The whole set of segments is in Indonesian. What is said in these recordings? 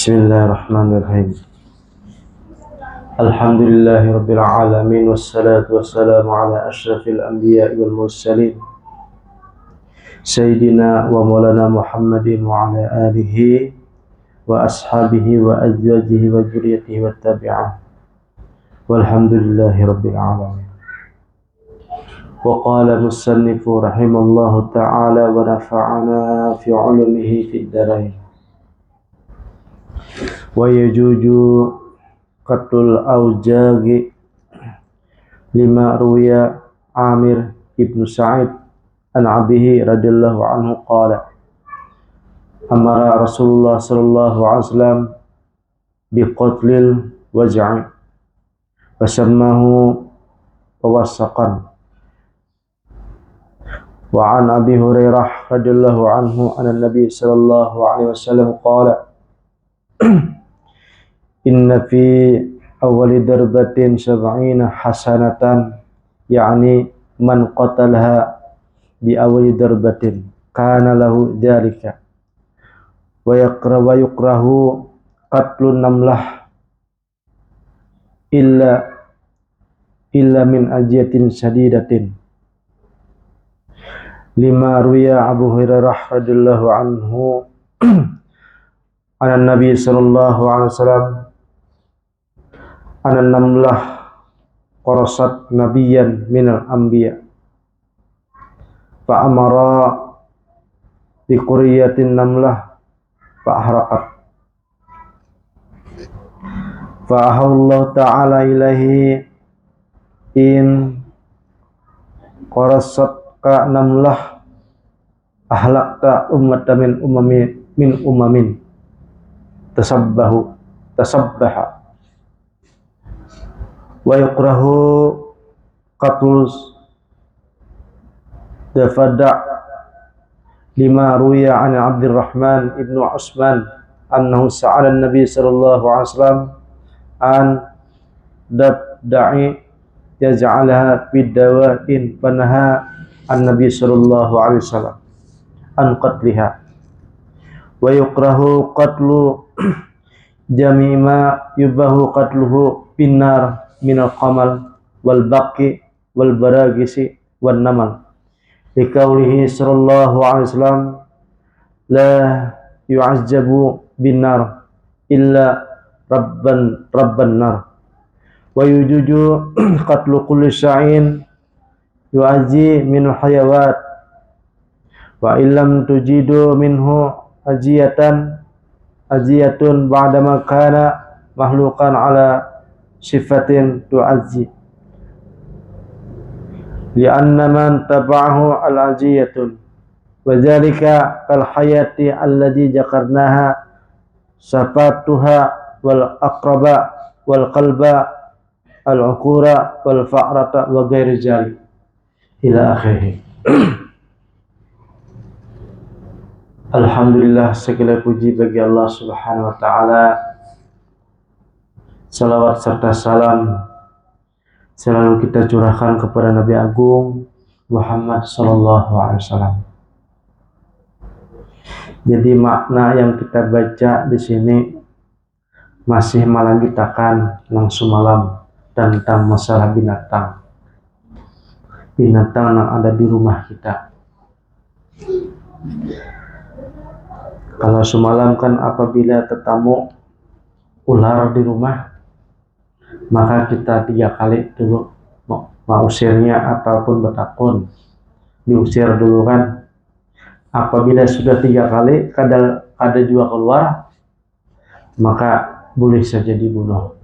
Bismillahirrahmanirrahim. Alhamdulillahirabbil alamin wassalatu wassalamu ala asyrafil anbiya'i wal mursalin sayyidina wa maulana Muhammadin wa ala alihi wa ashabihi wa azwajihi wa dzurriyyatihi wat tabi'in. Walhamdulillahirabbil alamin. Wa qala musannifu rahimallahu ta'ala wa nafa'ana fi 'ulumihi fid dharain. Wa yajuju qatul aujagi lima ruya Amir ibnu Sa'id an abihi radhiyallahu anhu qala amara Rasulullah sallallahu alaihi wasallam biqatlil waj'i wa sammahu wawassaqan. Wa an Abi Hurairah radhiyallahu anhu anna Nabi sallallahu alaihi wasallam qala inna fi awali darbatin sab'ina hasanatan, yakni man qatalaha bi awali darbatin kana lahu dzalika wa yukrahu qatlun namlah illa min ajiyatin shadidatin. Lima ruya Abu Hurairah radhiyallahu anhu anna Nabi sallallahu alaihi wasallam anna namlah qarasat nabiyyan minal anbiya fa amara bi quriyatin namlah fa ahraqat fa ahallahu ta'ala ilahi in qarasat ka namlah ahlakta ummatan min umamin tasabbaha wa yukrahu qatlus dafada. Lima ruya an Abdurrahman ibnu Usman annahu sa'ala an-nabi sallallahu alaihi wasallam an dabda'i yaj'alaha bidawa'in panaha an-nabi sallallahu alaihi wasallam an qatliha wa yukrahu qatlu jami' ma yubahu qatluhu binnar minal qamal wal baqi wal baragisi wan namal liqaulihi sallallahu alaihi wasallam la yu'azzabu binnar illa rabban nar wa yujuju qatlu kulli sya'in yu'azzi min hayawat wa illam tujidu minhu ajiyatun ba'dama kana mahluqan ala sifatin tu'azzi li'anna man taba'ahu al-ajiyatun wa dhalika kal hayati allati jakarnaha safatuha wal aqraba wal qalba al-uqura wal fa'rata wa ghairi jali ila akhirih. Alhamdulillah, segala puji bagi Allah subhanahu wa ta'ala. Salawat serta salam selalu kita curahkan kepada Nabi Agung Muhammad sallallahu alaihi wasallam. Jadi makna yang kita baca di sini masih melanjutkan langsung malam tentang masalah binatang yang ada di rumah kita. Kalau semalam kan apabila tetamu ular di rumah, maka kita 3 kali dulu mau usirnya ataupun bertakun, diusir dulu kan. Apabila sudah 3 kali ada juga keluar, maka boleh saja dibunuh.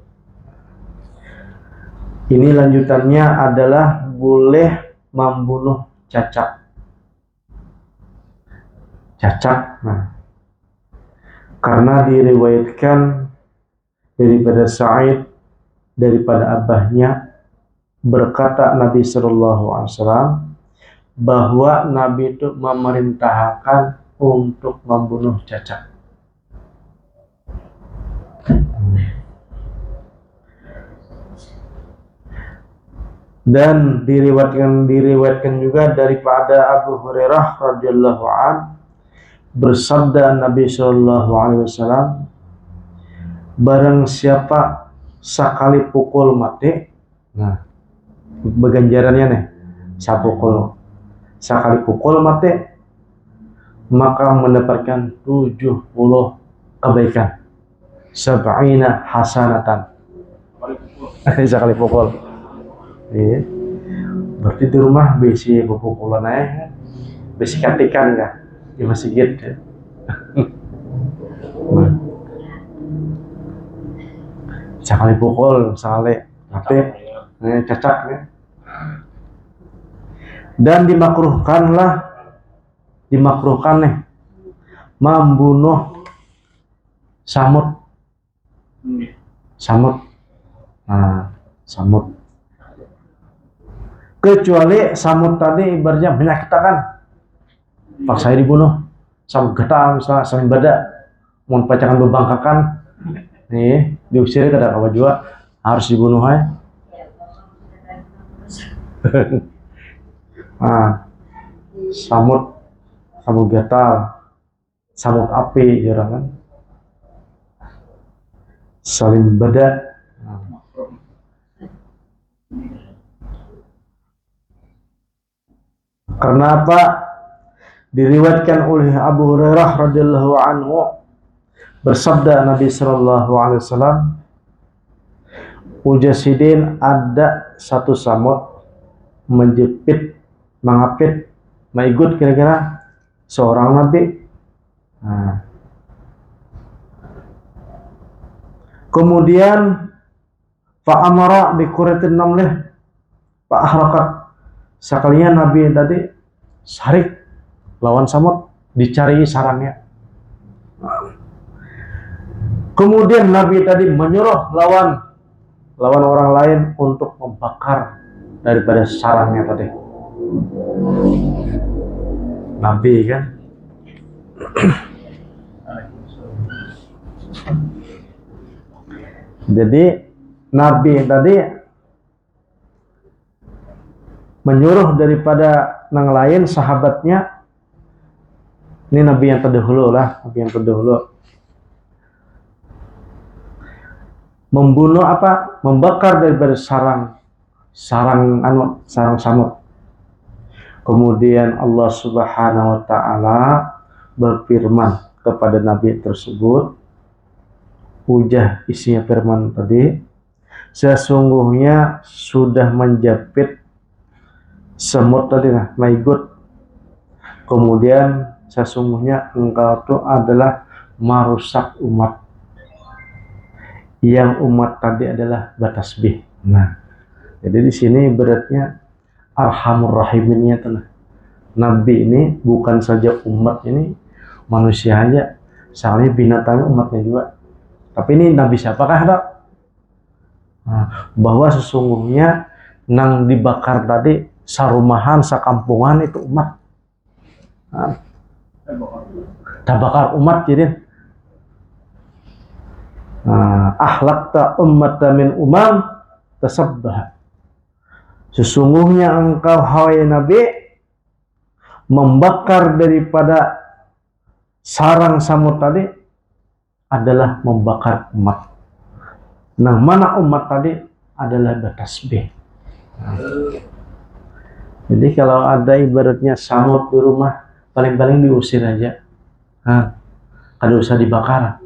Ini lanjutannya adalah boleh membunuh cacak. Nah, karena diriwayatkan daripada Sa'id daripada abahnya berkata Nabi sallallahu alaihi wasallam bahwa Nabi itu memerintahkan untuk membunuh cacak. Dan diriwayatkan juga daripada Abu Hurairah radhiyallahu an bersabda Nabi sallallahu alaihi wasallam barang siapa sekali pukul mati, nah beganjarannya nih, sekali pukul mati, maka mendapatkan 70 kebaikan, sab'ina hasanatan. Sekali pukul. Iya. Berarti di rumah besi pukulan aja, besi katikan nggak di masjid. Nah, sekali pukul, sekali mati, cacak ya. Dan dimakruhkan nih membunuh samut. Nah, samut. Kecuali samut tadi ibaratnya menyakitkan, paksa dibunuh. Samut getah misalnya saling badak, mau pacakan bebangkakan, nih diusir ke dalam juga harus dibunuh ya. Nah, samut gatal, samut api jarang kan, saling badak. Karena apa? Diriwayatkan oleh Abu Hurairah radhiyallahu anhu, bersabda Nabi sallallahu alaihi wasallam, Ujasidin, ada satu samut menjepit, mengapit, mengikut kira-kira seorang nabi. Nah. Kemudian fa'amara bi quratin namlih fa'ahrakat, sekalian nabi tadi sarik lawan samut, dicari sarangnya. Kemudian nabi tadi menyuruh lawan orang lain untuk membakar daripada sarangnya tadi. Nabi kan. Jadi nabi tadi menyuruh daripada yang lain sahabatnya. Ini nabi yang terdahulu lah, membunuh apa? Membakar daripada sarang samut. Kemudian Allah Subhanahu wa taala berfirman kepada nabi tersebut, ujah isinya firman tadi, sesungguhnya sudah menjepit semut tadi nah, maigut. Kemudian sesungguhnya engkau itu adalah merusak umat, yang umat tadi adalah batasbih. Nah, jadi di sini beratnya Arhamur Rahiminnya tuh. Nabi ini bukan saja umat ini manusia aja, soalnya binatang umatnya juga. Tapi ini Nabi siapakah dok? Nah, bahwa sesungguhnya nang dibakar tadi sarumahan, sakampungan itu umat. Nah, tabakar umat jadi. Ahlakta ummata min umam tasabbah. Sesungguhnya engkau wahai Nabi membakar daripada sarang samut tadi adalah membakar umat. Nah, mana umat tadi adalah bertasbih. Jadi kalau ada ibaratnya samut di rumah, paling-paling diusir aja. Kada usah dibakar.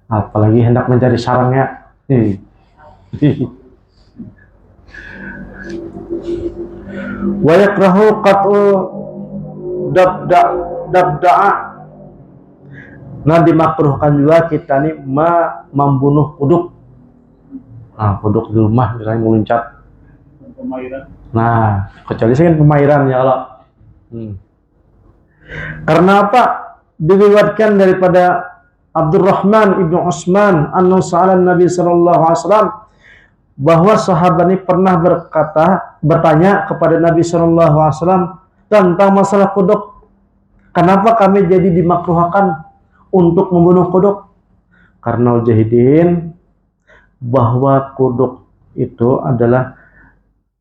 Apalagi hendak mencari sarangnya. Wa yakrahu qat'u dabda'a. Nah, dimakruhkan juga kita nih membunuh kuduk. Kuduk di rumah misalnya meluncat. Nah, kecuali sih kan pemairan ya Allah. Karena apa? Diriwayatkan daripada Abdurrahman ibnu Utsman annahu sa'ala Nabi sallallahu alaihi wasallam, bahwa sahabat ini pernah bertanya kepada Nabi sallallahu alaihi wasallam tentang masalah kuduk. Kenapa kami jadi dimakruhkan untuk membunuh kuduk? Karena ujahidin, bahwa kuduk itu adalah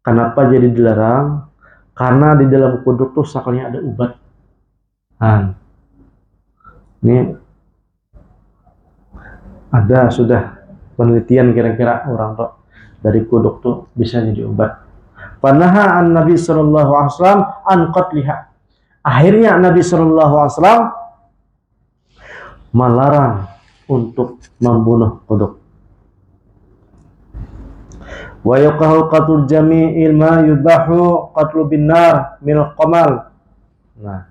kenapa jadi dilarang? Karena di dalam kuduk tuh sekalinya ada ubat. Ini Ada sudah penelitian kira-kira orang tuh dari kodok tuh bisa jadi obat. Panaha an Nabi sallallahu alaihi wasallam an qatliha. Akhirnya Nabi sallallahu alaihi wasallam melarang untuk membunuh kodok. Wa yuqahu qatul jami'il ma yubahu qatlu binar min qamal. Nah,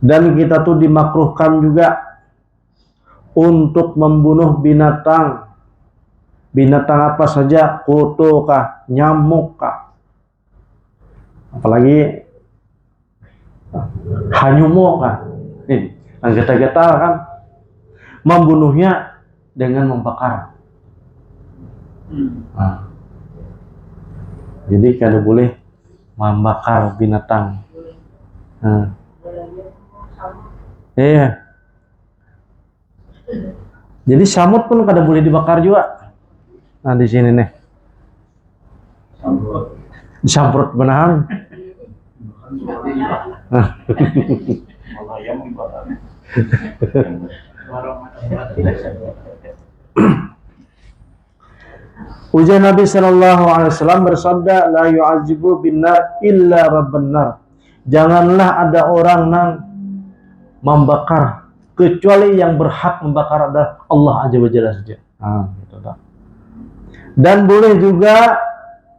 dan kita tuh dimakruhkan juga untuk membunuh binatang. Binatang apa saja, kutu kah, nyamuk kah, apalagi hanyumo kah. Yang getal-getal kan, membunuhnya dengan membakar. Nah, jadi kada boleh membakar binatang. Nah, iya. Jadi samut pun kada boleh dibakar juga. Nah di sini nih. Disamprot benar. Ujar Nabi Shallallahu Alaihi Wasallam bersabda, la yu'azibu binar illa rabban nar. Janganlah ada orang yang membakar kecuali yang berhak membakar adalah Allah Azza wa Jalla saja. Gitu. Dan boleh juga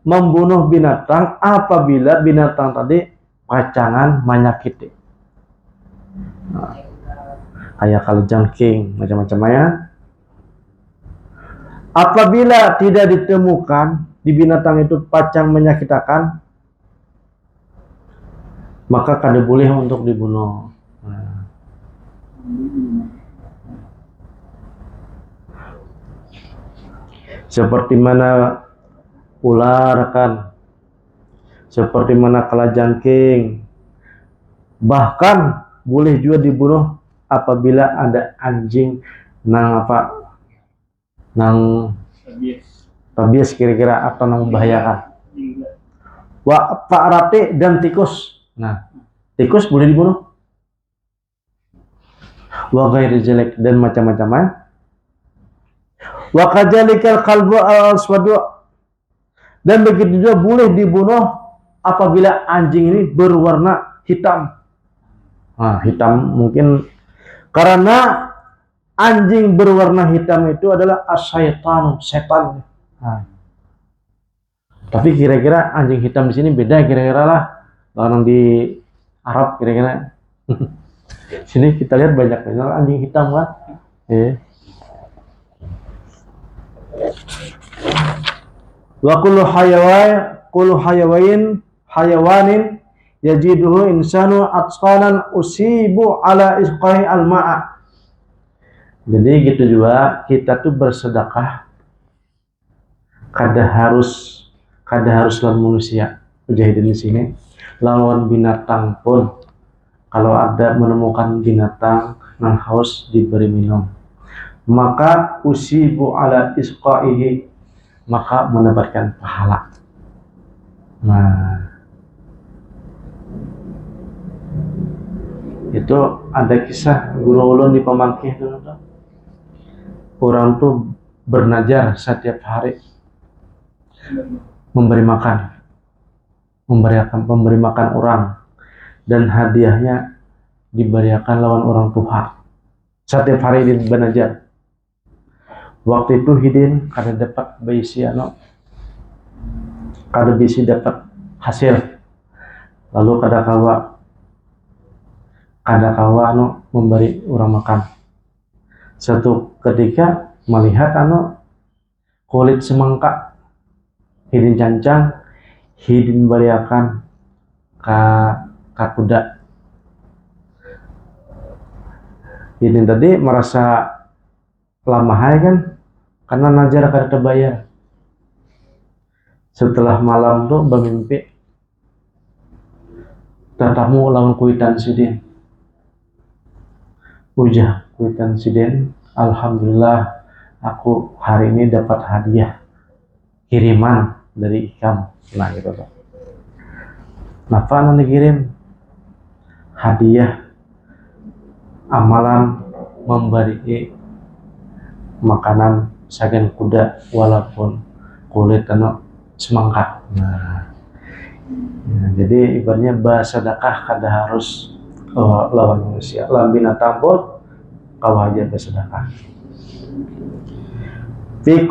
membunuh binatang apabila binatang tadi pacangan menyakiti. Kayak kalau jangking macam-macam ya. Apabila tidak ditemukan di binatang itu pacang menyakitkan, maka kada boleh untuk dibunuh. Seperti mana ular kan, seperti mana kalajengking, bahkan boleh juga dibunuh apabila ada anjing nang rabies kira-kira atau nang membahayakan. Pak rate dan tikus. Nah, tikus boleh dibunuh. Wa ghairi zalik dan macam-macamnya. Wa kadzalikal kalbu al-aswadu, dan begitu juga boleh dibunuh apabila anjing ini berwarna hitam. Hitam mungkin karena anjing berwarna hitam itu adalah asyaitanu, setan. Tapi kira-kira anjing hitam di sini beda kira-kira lah orang di Arab kira-kira. Sini kita lihat banyak anjing hitam kan. Wa kullu hayawanin yajiduhu insanu atqanan usibu ala isqai al-ma'a. Jadi gitu juga kita tuh bersedekah kada harus lawan manusia. Mujahidin di sini lawan binatang pun kalau ada menemukan binatang yang haus diberi minum, maka usibu ala isqaihi, maka mendapatkan pahala. Nah, itu ada kisah guru ulun di Pamangkih dulu tuh. Orang tuh bernajar setiap hari memberi makan orang, dan hadiahnya diberikan lawan orang tua. Setiap hari dia bernajar. Waktu itu hidin kada dapat baisi kada bisa dapat hasil, lalu kada kawa memberi orang makan. Satu ketika melihat kulit semangka hidin cancang, hidin beriakan ka kuda. Hidin tadi merasa lamahai kan, karena najar kada terbayar. Setelah malam tuh bermimpi tetamu lawan kuitan sidin. Ujah kuitan sidin, alhamdulillah aku hari ini dapat hadiah kiriman dari ikam. Nah gitu tuh. Napa nanti kirim? Hadiah amalan memberi makanan sagan kuda walaupun kulit anu semangka. Nah, ya, jadi ibaratnya bersedekah kada harus lawan manusia, lawan binatang pun kau aja bersedekah. Fi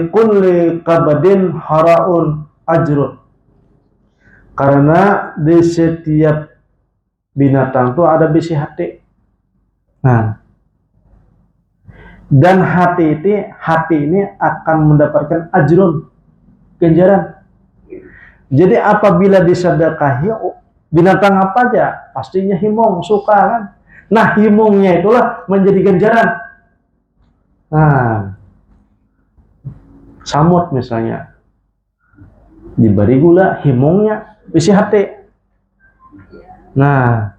kulli kabadin haraun ajrun. Karena di setiap binatang itu ada bisi hati. Nah, dan hati ini akan mendapatkan ajrun, ganjaran. Jadi apabila disedekahi binatang apa aja, pastinya himong, suka kan. Nah, himongnya itulah menjadi ganjaran. Nah, samut misalnya diberi gula, himongnya bisi hati. Nah,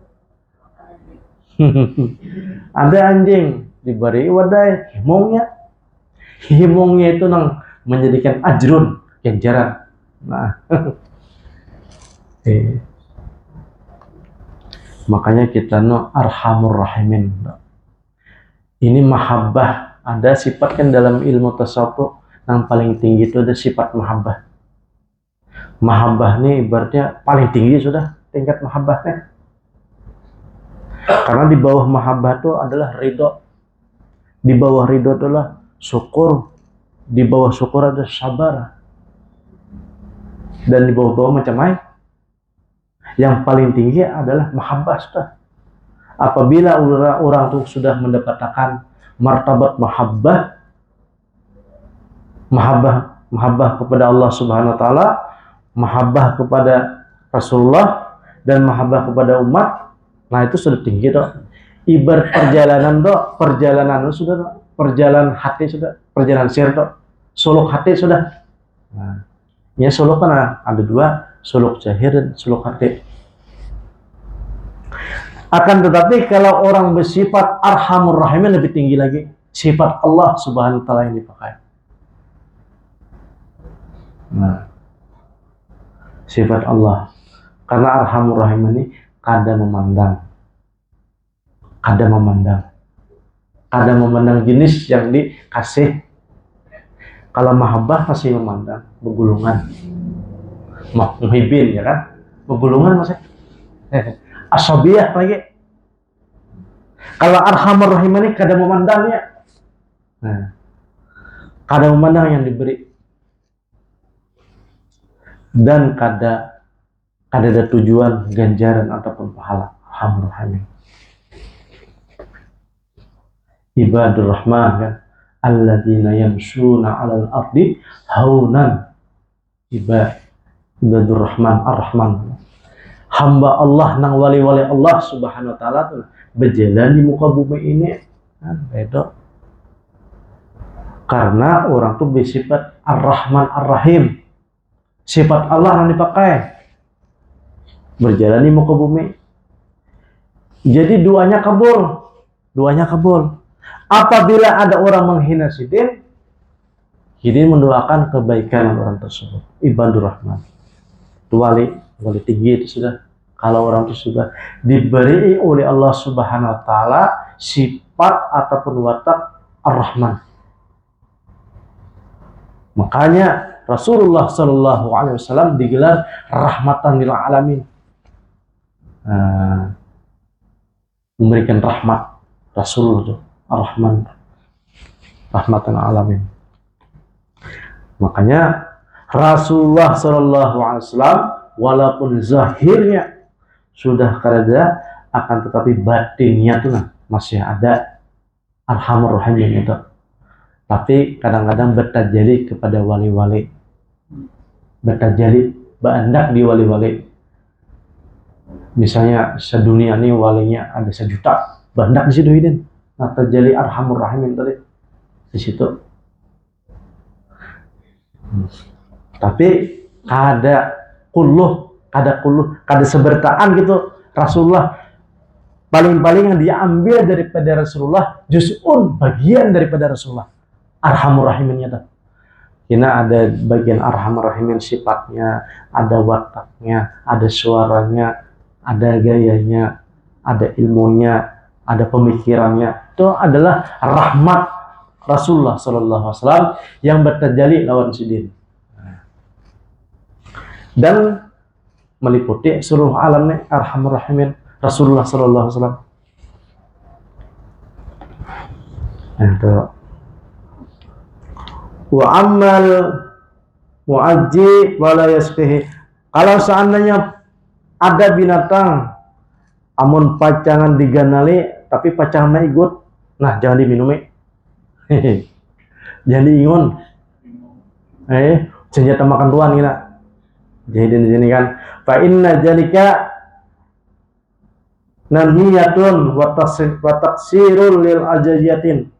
ada anjing diberi wadai, himongnya itu nang menjadikan ajrun, ganjaran. Nah, makanya kita arhamur rahimin. Ini mahabbah, ada sifat kan dalam ilmu tasawuf yang paling tinggi itu ada sifat mahabbah. Mahabbah ini ibaratnya paling tinggi sudah tingkat mahabbahnya. Karena di bawah mahabbah itu adalah ridho. Di bawah ridho adalah syukur. Di bawah syukur ada sabar. Dan di bawah-bawah macam lain. Yang paling tinggi adalah mahabbah sudah. Apabila orang itu sudah mendapatkan martabat mahabbah kepada Allah Subhanahu wa taala, mahabbah kepada Rasulullah, dan mahabbah kepada umat, nah itu sudah tinggi toh. Ibarat perjalanan sudah, perjalanan hati sudah, perjalanan sir toh, suluk hati sudah. Nah, ya suluk kan ada dua, suluk zahir dan suluk hati. Akan tetapi kalau orang bersifat arhamur rahimin lebih tinggi lagi, sifat Allah Subhanahu wa taala yang dipakai. Nah, sifat Allah, karena arhamur rahim ini kada memandang jenis yang dikasih. Kalau mahabbah masih memandang begulungan, muhibbin ya kan, begulungan masih asabiyah lagi. Kalau arhamur rahim ini kada memandangnya, nah, kada memandang yang diberi, dan kada ada tujuan ganjaran ataupun pahala. Arhamur rahim. Ibadur rahman kan, alladzina yamshuna 'alal ardi haunan. Ibadur rahman, ar-rahman, hamba Allah nang wali-wali Allah Subhanahu wa taala tuh berjalan di muka bumi ini kan beda. Karena orang tuh bersifat ar-rahman ar-rahim, sifat Allah yang dipakai berjalan di muka bumi. Jadi duanya kabul. Apabila ada orang menghina Sidin mendoakan kebaikan orang tersebut. Ibadur rahman, itu wali tinggi itu sudah. Kalau orang itu sudah diberi oleh Allah Subhanahu wa taala sifat ataupun watak ar-rahman, makanya Rasulullah Shallallahu Alaihi Wasallam digelar rahmatan lil alamin, memberikan rahmat. Rasul itu ar-rahman, rahmatan alamin. Makanya Rasulullah Shallallahu Alaihi Wasallam walaupun zahirnya sudah kerja, akan tetapi batinnya tuh masih ada arhamur rahim itu. Tapi kadang-kadang bertajali kepada wali-wali, bertajali banyak di wali-wali. Misalnya sedunia ini walinya ada 1 juta, banyak di situ ini. Nah, terjadi arhamur rahim tadi di situ. Tapi kada sebertaan gitu. Rasulullah paling-paling yang diambil daripada Rasulullah juz'un, bagian daripada Rasulullah, arhamur rahiminnya tuh. Karena ada bagian arhamur rahimin sifatnya, ada wataknya, ada suaranya, ada gayanya, ada ilmunya, ada pemikirannya. Itu adalah rahmat Rasulullah sallallahu alaihi wasallam yang bertajalli lawan sidin. Dan meliputi seluruh alam nih arhamur rahimin Rasulullah sallallahu alaihi wasallam. Itu wa amal muajji wala yasfihi. Kalau seandainya ada binatang amun pacangan diganali tapi pacangan ikut, nah jangan diminumi. Jangan diingon. Senjata makan tuan kita. Jadi di sini kan fa inna jalika nanhiyatun wa taksirul lil ajajiyatin.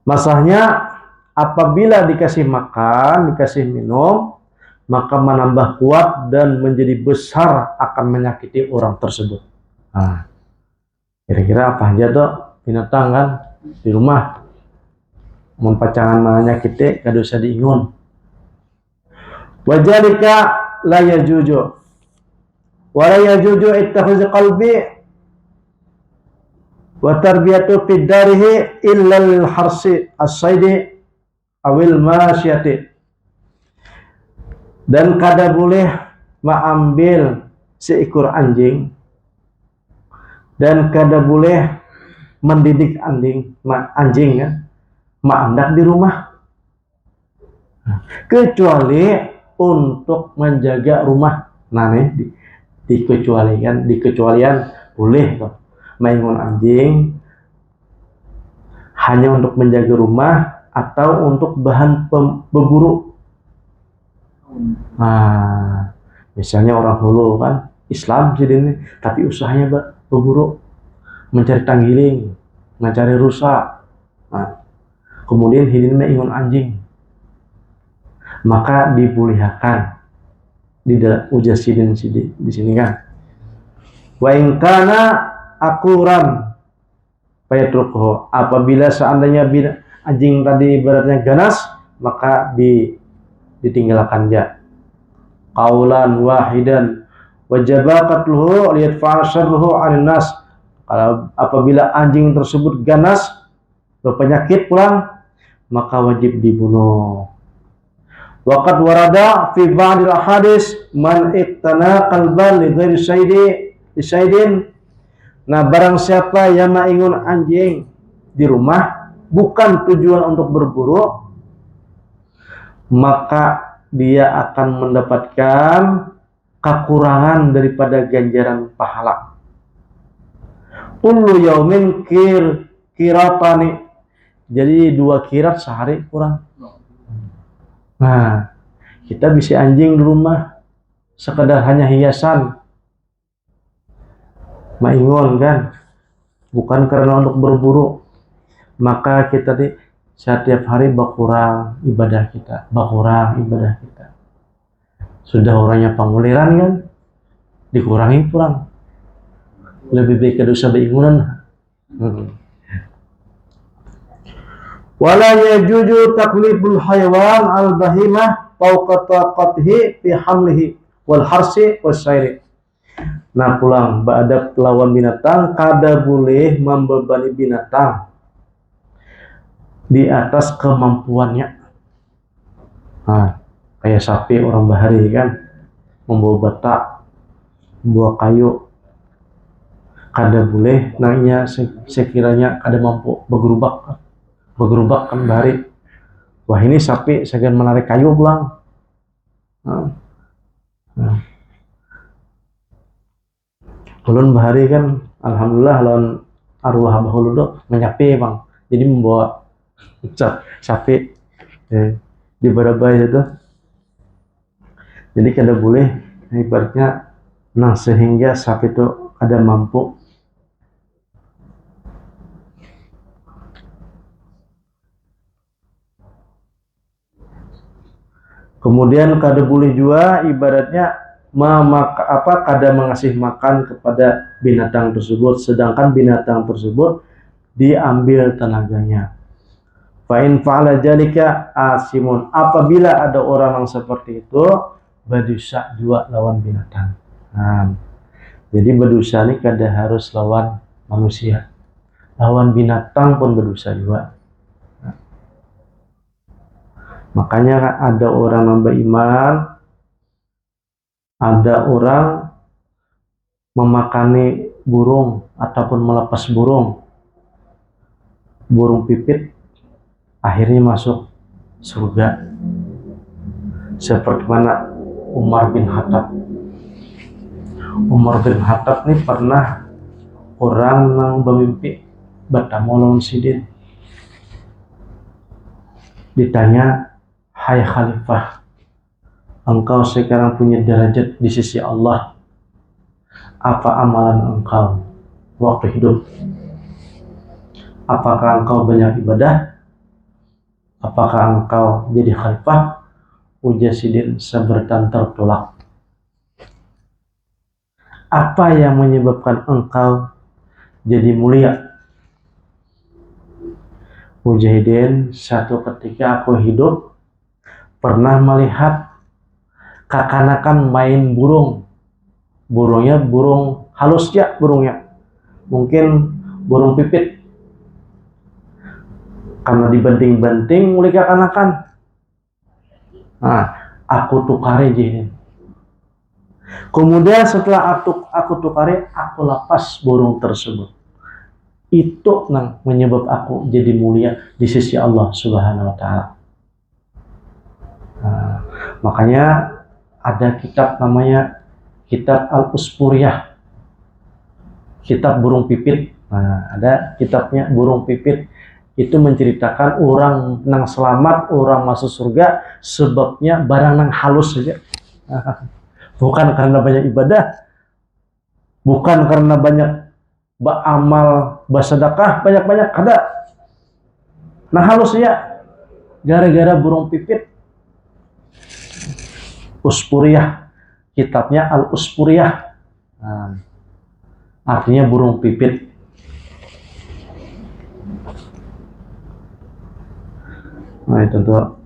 Masalahnya apabila dikasih makan, dikasih minum, maka menambah kuat dan menjadi besar akan menyakiti orang tersebut. Nah, kira-kira apa aja tuh binatang kan di rumah mempacangan menyakiti kada usah diingun. Wajalika la yajuju wa la yajuju ittakhuz qalbi wa tarbiyatu fid darihi illa lil harsi as-saidi awil masyati. Dan kada boleh mengambil seekor anjing dan kada boleh mendidik anjing ya maandak di rumah kecuali untuk menjaga rumah. Nah nih dikecualian boleh tuh maingon anjing hanya untuk menjaga rumah atau untuk bahan berburu. Nah, misalnya orang hulu kan Islam sih ini, tapi usahanya berburu, mencari tanggiling, mencari rusa. Nah, kemudian hidupnya ingon anjing, maka dibolehkan di dalam ujas sidin di sini kan. Wa in kana akuran payatrukuhu, apabila seandainya anjing tadi ibaratnya ganas, maka ditinggalkan ya. Qaulan wahidan wajaba qatluhu liyadfa'a syarruhu 'anil nas. Kalau apabila anjing tersebut ganas berpenyakit pulang, maka wajib dibunuh. Waqad warada fi ba'dil ahadits man iqtana qalban li ghairi saydin. Nah, barang siapa yang mengingun anjing di rumah bukan tujuan untuk berburu, maka dia akan mendapatkan kekurangan daripada ganjaran pahala. Kullu yaumin kiratani. Jadi 2 kirat sehari kurang. Nah, kita bisa anjing di rumah sekedar hanya hiasan. Maingon kan, bukan karena untuk berburu. Maka kita setiap hari berkurang ibadah kita. Sudah orangnya penguliran kan, dikurangi kurang. Lebih baik kada usah beringunan. Wala yajuju takliful hayawan al-bahimah fawqa taqatihi fi hamlihi wal harsi wasyairi. Nah, pulang beradab lawan binatang, kada boleh membebani binatang di atas kemampuannya. Nah, kayak sapi orang bahari kan, membawa bata, membawa kayu, kada boleh. Nanya sekiranya kada mampu bergerubak kan bahari. Wah, ini sapi segan menarik kayu pulang. Ulun bahari kan alhamdulillah lawan arwah bahulu do menyapi bang, jadi membawa sapi di barabai itu. Jadi kada boleh ibaratnya nah sehingga sapi itu kada mampu. Kemudian kada boleh juga ibaratnya kada mengasih makan kepada binatang tersebut sedangkan binatang tersebut diambil tenaganya. Fa in fa'ala jalika asimun, apabila ada orang yang seperti itu berdosa juga lawan binatang. Nah, jadi berdosa ini kada harus lawan manusia, lawan binatang pun berdosa juga. Makanya ada orang nambah iman, ada orang memakani burung ataupun melepas burung pipit, akhirnya masuk surga. Seperti mana Umar bin Khattab. Umar bin Khattab ini pernah orang yang bermimpi bertemu lawan sidin. Ditanya, hai khalifah, engkau sekarang punya derajat di sisi Allah. Apa amalan engkau waktu hidup? Apakah engkau banyak ibadah? Apakah engkau jadi khalifah? Ujar sidin sebertan tertolak. Apa yang menyebabkan engkau jadi mulia? Mujahidin, satu ketika aku hidup pernah melihat kakanakan main burung. Burungnya burung halus ya, burungnya mungkin burung pipit. Karena dibanting-banting mulai kakanakan. Nah, aku tukari jahidin. Kemudian setelah aku tukari, aku lepas burung tersebut. Itu yang menyebab aku jadi mulia di sisi Allah Subhanahu wa Ta'ala. Nah, makanya ada kitab namanya Kitab Al-Usfuriyah, kitab burung pipit. Nah, ada kitabnya burung pipit. Itu menceritakan orang nang selamat, orang masuk surga sebabnya barang nang halus saja. Bukan karena banyak ibadah, bukan karena banyak beramal, bersedekah banyak-banyak, ada. Nah halus ya, gara-gara burung pipit. Usfuriyah, kitabnya Al-Usfuriyah. Nah, artinya burung pipit. Nah itu tuh.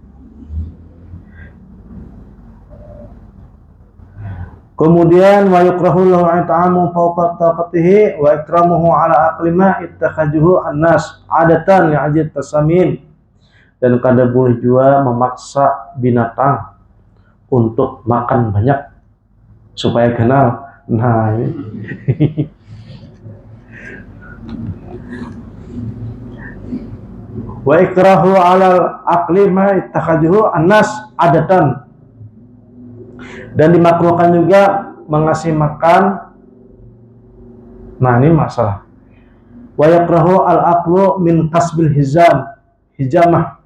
Kemudian wa yukrahu lahu ta'amu fawqa taqatihi wa ikramuhu ala aqli ma ittakhajuhu an-nas adatan li'ajid tasamin. Dan kadang boleh juga memaksa binatang untuk makan banyak supaya kenal. Nah ini. Wa ikrahu ala aqli ma ittakhajuhu an-nas adatan. Dan dimakruhkan juga mengasih makan. Nah ini masalah. Wa yakrahu al-aqlu min kasbil hijamah.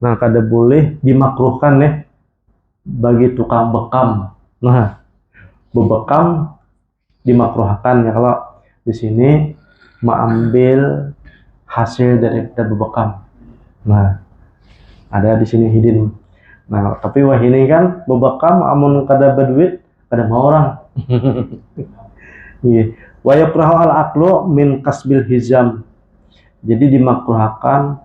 Nah kada boleh dimakruhkan ya bagi tukang bekam. Nah bebekam dimakruhkan ya kalau di sini mengambil hasil dari bebekam. Nah ada di sini hidin. Nah, tapi wah ini kan bebekam amun kada berduit, kada mau orang. Iya. Wa yakrahu al-aqlu min kasbil hizam. Jadi dimakruhkan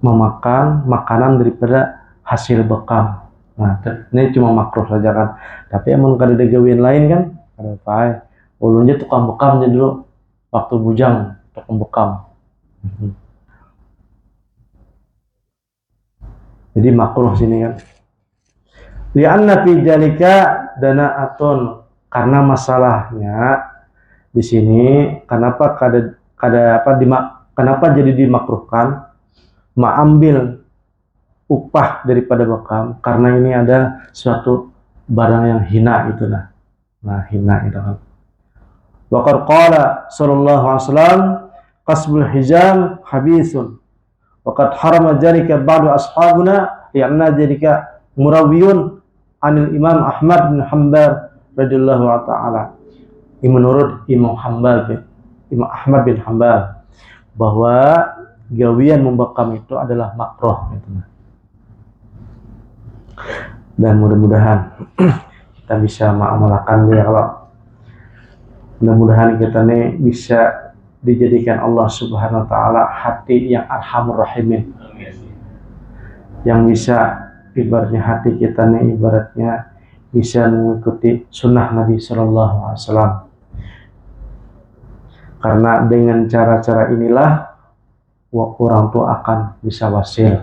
memakan makanan daripada hasil bekam. Nah, ini cuma makruh saja kan. Tapi amun kada ada gawean lain kan, kada pae. Ulunnya tukang bekamnya dulu waktu bujang, tukang bekam. Jadi makruh sini kan. Li'anna fi dzalika dana'atun, karena masalahnya di sini kenapa kenapa jadi dimakruhkan mengambil upah daripada bekam, karena ini ada suatu barang yang hina itu nah. Nah, hina itu kan. Wa qala sallallahu alaihi wasallam qasbul hijam habisun. Waqad harama dzalika ba'du ashabuna li'anna dzalika murawiyun anil Imam Ahmad bin Hanbal radhiyallahu ta'ala. Ini menurut Imam Ahmad bin Hanbal bahwa gawian membekam itu adalah makruh gitu. Dan mudah-mudahan kita bisa mengamalkan ya kalau mudah-mudahan kita nih bisa dijadikan Allah Subhanahu wa Ta'ala hati yang arhamur rahimin, yang bisa ibaratnya hati kita nih ibaratnya bisa mengikuti sunnah Nabi Sallallahu Alaihi Wasallam. Karena dengan cara-cara inilah orang tua akan bisa wasil.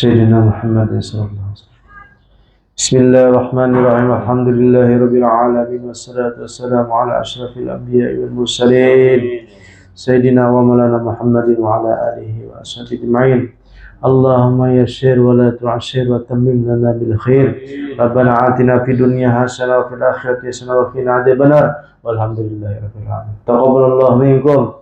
سيدنا محمد صلى الله عليه وسلم. بسم الله الرحمن الرحيم. الحمد لله رب العالمين والصلاة والسلام على أشرف الأنبياء والمرسلين سيدنا ومولانا محمد وعلى آله وأصحابه أجمعين. اللهم يسر ولا تعسر وتمم لنا بالخير. ربنا آتنا في الدنيا حسنة وفي الآخرة حسنة وقنا عذاب النار والحمد لله رب العالمين. تقبل الله منكم.